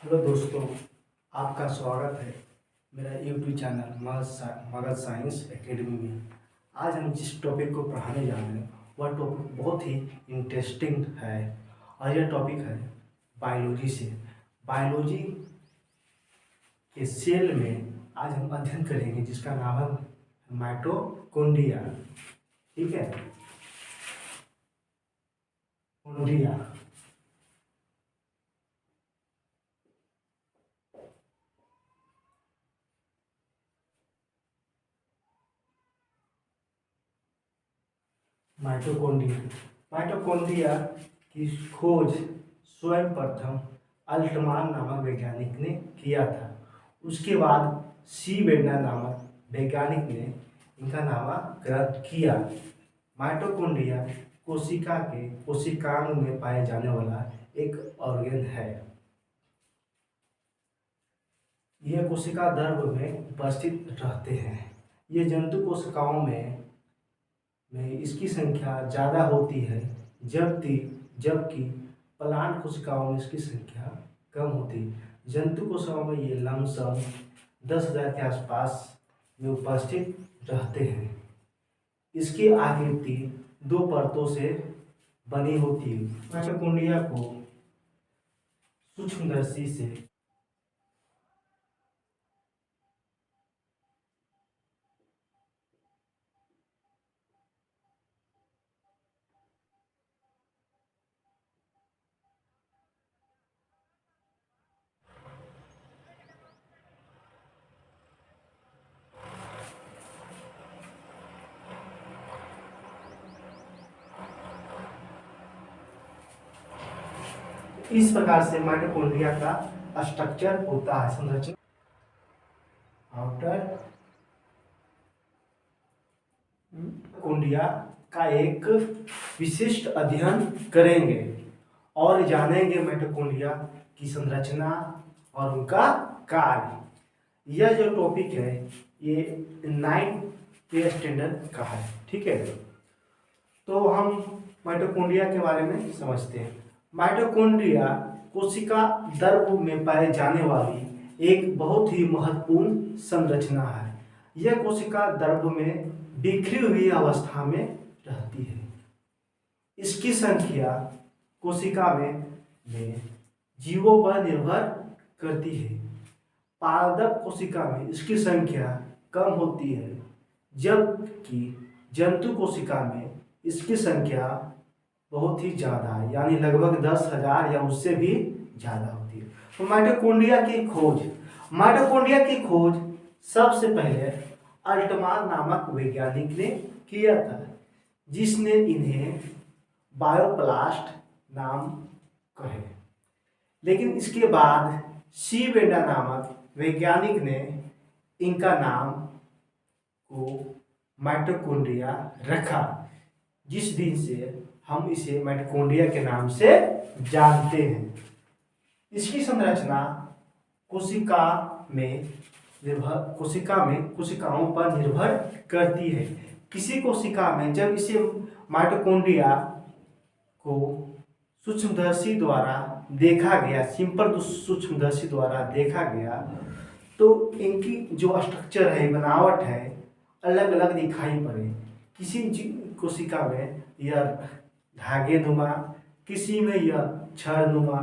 Hello दोस्तों, आपका स्वागत है मेरा YouTube channel Magadh science academy में। आज हम जिस टॉपिक को पढ़ाने जा रहे हैं वह टॉपिक बहुत ही इंटरेस्टिंग है और यह टॉपिक है बायोलॉजी से। बायोलॉजी के सेल में आज हम अध्ययन करेंगे जिसका नाम है माइटोकॉन्ड्रिया। ठीक है, कॉन्ड्रिया। माइटोकॉन्ड्रिया माइटोकॉन्ड्रिया की खोज स्वयं प्रथम अल्टमान नामक वैज्ञानिक ने किया था। उसके बाद सी बेंडा नामक वैज्ञानिक ने इनका नामकरण किया। माइटोकॉन्ड्रिया कोशिकाओं में पाए जाने वाला एक ऑर्गेन है। यह कोशिका द्रव्य में उपस्थित रहते हैं। ये जंतु कोशिकाओं में इसकी संख्या ज़्यादा होती है, जबकि प्लांट कोशिकाओं में इसकी संख्या कम होती है। जंतु कोशिकाओं में ये लमसम 10,000 के आसपास में उपस्थित रहते हैं। इसकी आकृति दो परतों से बनी होती है। माइटोकॉन्ड्रिया को सूक्ष्मदर्शी से इस प्रकार से माइटोकॉन्ड्रिया का स्ट्रक्चर होता है, संरचना। आउटर माइटोकॉन्ड्रिया का एक विशिष्ट अध्ययन करेंगे और जानेंगे माइटोकॉन्ड्रिया की संरचना और उनका कार्य। यह जो टॉपिक है ये 9th स्टैंडर्ड का है। ठीक है, तो हम माइटोकॉन्ड्रिया के बारे में समझते हैं। माइटोकॉन्ड्रिया कोशिका द्रव्य में पाए जाने वाली एक बहुत ही महत्वपूर्ण संरचना है। यह कोशिका द्रव्य में बिखरी हुई अवस्था में रहती है। इसकी संख्या कोशिका में जीवों पर निर्भर करती है। पारदप कोशिका में इसकी संख्या कम होती है, जबकि जंतु कोशिका में इसकी संख्या बहुत ही ज़्यादा है, यानी लगभग 10,000 या उससे भी ज़्यादा होती है। तो माइटोकॉन्ड्रिया की खोज सबसे पहले अल्टमान नामक वैज्ञानिक ने किया था, जिसने इन्हें बायोप्लास्ट नाम कहे। लेकिन इसके बाद सी बेंडा नामक वैज्ञानिक ने इनका नाम को माइटोकॉन्ड्रिया रखा, जिस दिन से हम इसे माइटोकॉन्ड्रिया के नाम से जानते हैं। इसकी संरचना कोशिकाओं पर निर्भर करती है। किसी कोशिका में जब इसे माइटोकॉन्ड्रिया को सूक्ष्मदर्शी द्वारा देखा गया, सिंपल सूक्ष्मदर्शी द्वारा देखा गया, तो इनकी जो स्ट्रक्चर है, बनावट है, अलग अलग दिखाई पड़े। किसी कोशिका में यह धागेनुमा, किसी में यह छड़नुमा,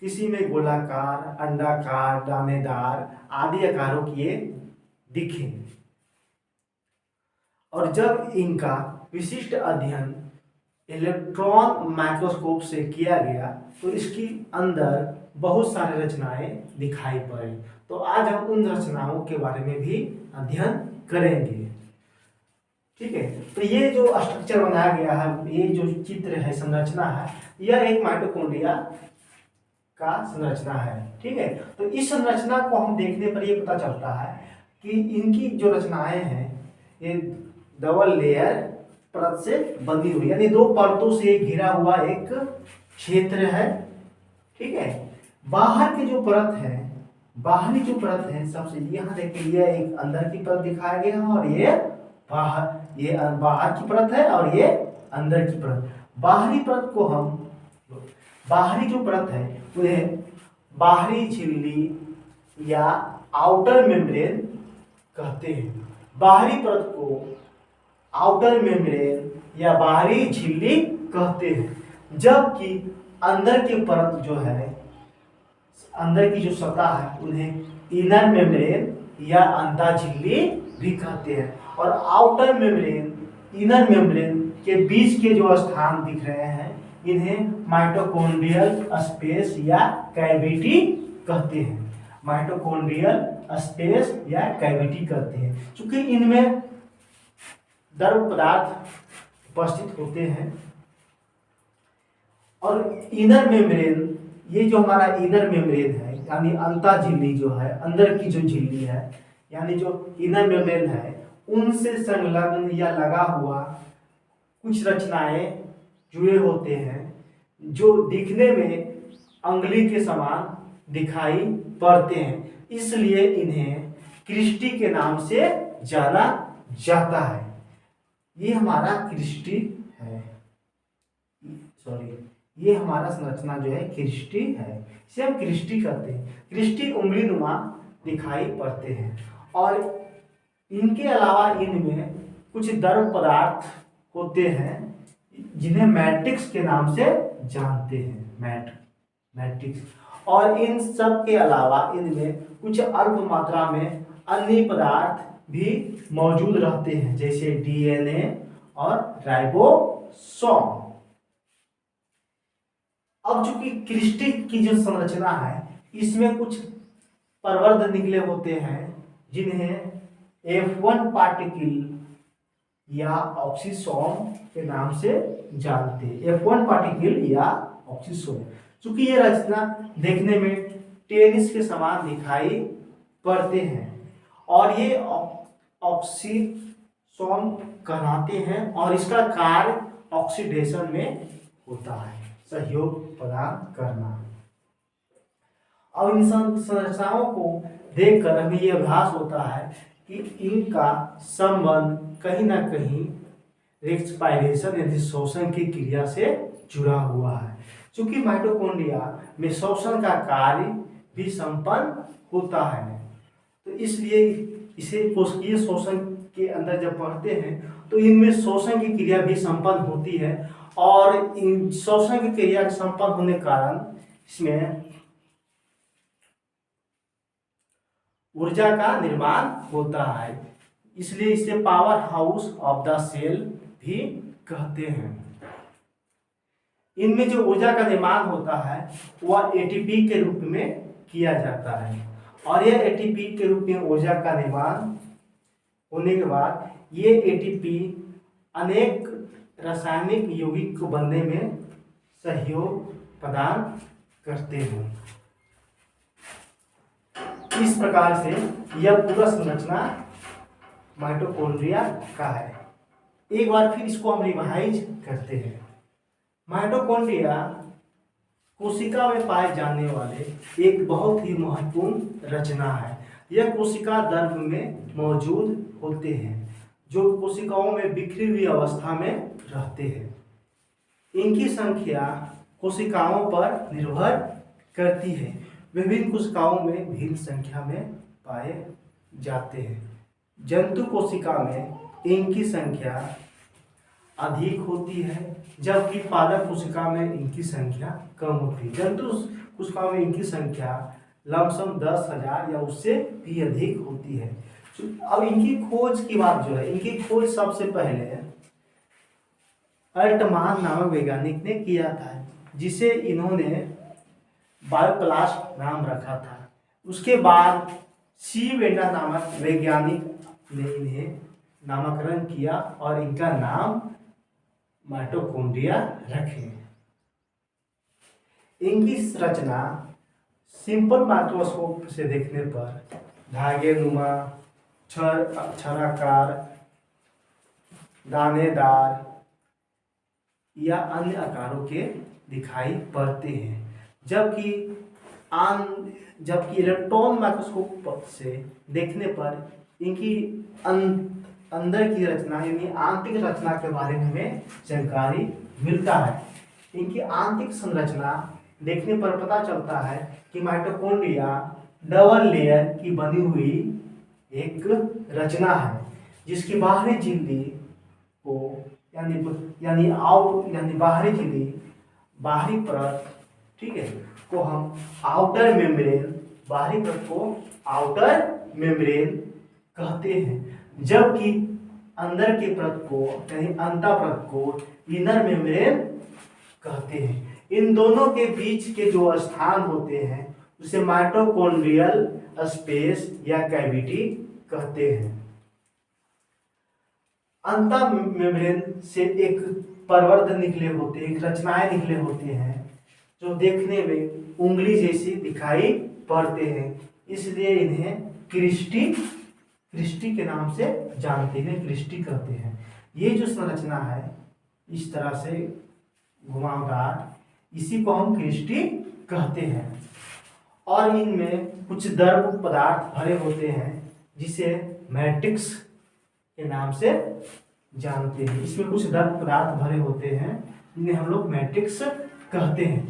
किसी में गोलाकार, अंडाकार, दानेदार आदि आकारों की ये दिखे। और जब इनका विशिष्ट अध्ययन इलेक्ट्रॉन माइक्रोस्कोप से किया गया तो इसकी अंदर बहुत सारे रचनाएं दिखाई पड़ी। तो आज हम उन रचनाओं के बारे में भी अध्ययन करेंगे। ठीक है, तो ये जो स्ट्रक्चर बनाया गया है, ये जो चित्र है, संरचना है, यह एक माइटोकॉन्ड्रिया का संरचना है। ठीक है, तो इस संरचना को हम देखने पर ये पता चलता है कि इनकी जो रचनाएं हैं ये डबल लेयर परत से बनी हुई, यानी दो परतों से घिरा हुआ एक क्षेत्र है। ठीक है, बाहरी जो परत है सबसे, यहाँ देखिए, ये एक अंदर की परत दिखाया गया है और ये बाहर की परत है और ये अंदर की परत। बाहरी जो परत है उन्हें बाहरी झिल्ली या आउटर मेम्ब्रेन कहते हैं। बाहरी परत को आउटर मेम्ब्रेन या बाहरी झिल्ली कहते हैं, जबकि अंदर की परत जो है, अंदर की जो सतह है, उन्हें इनर मेम्ब्रेन या अंतः झिल्ली भी कहते हैं। और आउटर मेम्ब्रेन इनर मेम्ब्रेन के बीच के जो स्थान दिख रहे हैं, इन्हें माइटोकॉन्ड्रियल स्पेस या कैविटी कहते हैं। माइटोकॉन्ड्रियल स्पेस या कैविटी कहते हैं, क्योंकि इनमें द्रव पदार्थ उपस्थित होते हैं। और इनर मेम्ब्रेन, ये जो हमारा इनर मेम्ब्रेन है, यानी अंतः झिल्ली जो है, अंदर की जो झिल्ली है, यानी जो इनर मेम्ब्रेन है, उनसे संलग्न या लगा हुआ कुछ रचनाएं जुड़े होते हैं, जो दिखने में अंगुली के समान दिखाई पड़ते हैं। इसलिए इन्हें क्रिस्टी के नाम से जाना जाता है। ये हमारा क्रिस्टी है, ये हमारा संरचना जो है क्रिस्टी है, इसे हम क्रिस्टी कहते हैं। क्रिस्टी उंगली नुमा दिखाई पड़ते हैं। और इनके अलावा इनमें कुछ द्रव पदार्थ होते हैं जिन्हें मैट्रिक्स के नाम से जानते हैं, मैट्रिक्स। और इन सब के अलावा इनमें कुछ अल्प मात्रा में अन्य पदार्थ भी मौजूद रहते हैं, जैसे डीएनए और राइबोसोम। अब चूंकि क्रिस्टी की जो संरचना है, इसमें कुछ प्रवर्ध निकले होते हैं, जिन्हें F1 पार्टिकल या ऑक्सीसोम के नाम से जानते हैं। F1 पार्टिकल या ऑक्सीसोम, चूंकि ये रचना देखने में टेनिस के समान दिखाई पड़ते हैं, और ये ऑक्सीसोम कहलाते हैं, और इसका कार्य ऑक्सीडेशन में होता है, सहयोग प्रदान करना। अब इन संरचनाओं को देखकर हमें यह आभास होता है कि इनका संबंध कहीं ना कहीं रेस्पिरेशन यानी श्वसन की क्रिया से जुड़ा हुआ है। चूंकि माइटोकॉन्ड्रिया में श्वसन का कार्य भी संपन्न होता है, तो इसलिए इसे कोशिकीय श्वसन के अंदर जब पढ़ते हैं तो इनमें श्वसन की क्रिया भी संपन्न होती है, और इन श्वसन की क्रिया के संपन्न होने के कारण इसमें ऊर्जा का निर्माण होता है। इसलिए इसे power house of the cell भी कहते हैं। इनमें जो ऊर्जा का निर्माण होता है वह एटीपी के रूप में किया जाता है, और यह एटीपी के रूप में ऊर्जा का निर्माण होने के बाद ये एटीपी अनेक रासायनिक यौगिक को बनने में सहयोग प्रदान करते हैं। इस प्रकार से यह पूरा संरचना माइटोकॉन्ड्रिया का है। एक बार फिर इसको हम रिवाइज करते हैं। माइटोकॉन्ड्रिया कोशिका में पाए जाने वाले एक बहुत ही महत्वपूर्ण रचना है। यह कोशिका द्रव में मौजूद होते हैं, जो कोशिकाओं में बिखरी हुई अवस्था में रहते हैं। इनकी संख्या कोशिकाओं पर निर्भर करती है। विभिन्न कोशिकाओं में भिन्न संख्या में पाए जाते हैं। जंतु कोशिका में इनकी संख्या अधिक होती है, जबकि पादप कोशिका में इनकी संख्या कम होती है। जंतु कोशिकाओं में इनकी संख्या लमसम 10,000 या उससे भी अधिक होती है। अब इनकी खोज की बात जो है, इनकी खोज सबसे पहले अल्टमान नामक वैज्ञानिक ने किया था, जिसे इन्होंने बायोप्लास्ट नाम रखा था। उसके बाद सी वेंडा नामक वैज्ञानिक ने इन्हें नामकरण किया और इनका नाम माइटोकॉन्ड्रिया रखे। इनकी रचना सिंपल माइक्रोस्कोप से देखने पर धागे नुमा, छराकार, दानेदार या अन्य आकारों के दिखाई पड़ते हैं, जबकि इलेक्ट्रॉन माइक्रोस्कोप से देखने पर इनकी अंदर की रचना यानी आंतरिक रचना के बारे में हमें जानकारी मिलता है। इनकी आंतरिक संरचना देखने पर पता चलता है कि माइटोकॉन्ड्रिया डबल लेयर की बनी हुई एक रचना है, जिसकी बाहरी झिल्ली को यानी बाहरी झिल्ली, बाहरी परत, ठीक है, को हम आउटर मेम्ब्रेन, बाहरी परत को आउटर मेम्ब्रेन कहते हैं, जबकि अंदर की परत को यानी अंतःपरत को इनर मेम्ब्रेन कहते हैं। इन दोनों के बीच के जो स्थान होते हैं उसे माइटोकॉन्ड्रियल स्पेस या कैविटी कहते हैं। अंतः मेम्ब्रेन से एक प्रवर्ध निकले होते हैं, एक रचनाएं निकले होते हैं जो देखने में उंगली जैसी दिखाई पड़ते हैं, इसलिए इन्हें क्रिस्टी के नाम से जानते हैं, क्रिस्टी कहते हैं। ये जो संरचना है इस तरह से घुमावदार, इसी को हम क्रिस्टी कहते हैं। और इनमें कुछ द्रव पदार्थ भरे होते हैं जिसे मैट्रिक्स के नाम से जानते हैं। इसमें कुछ द्रव पदार्थ भरे होते हैं जिन्हें हम लोग मैट्रिक्स कहते हैं।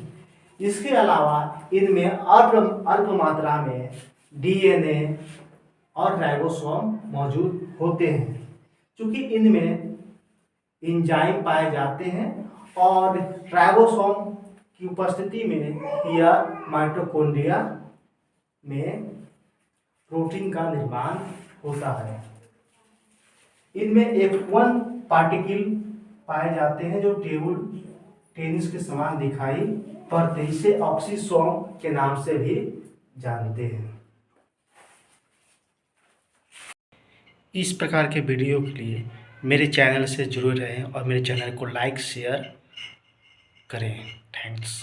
इसके अलावा इनमें अल्प मात्रा में डीएनए और राइबोसोम मौजूद होते हैं। क्योंकि इनमें एंजाइम पाए जाते हैं और राइबोसोम की उपस्थिति में यह माइटोकॉन्ड्रिया में प्रोटीन का निर्माण होता है। इनमें F1 पार्टिकल पाए जाते हैं जो टेबल टेनिस के समान दिखाई पड़ते हैं। इसे ऑक्सीसोम के नाम से भी जानते हैं। इस प्रकार के वीडियो के लिए मेरे चैनल से जुड़े रहें और मेरे चैनल को लाइक शेयर करें। थैंक्स।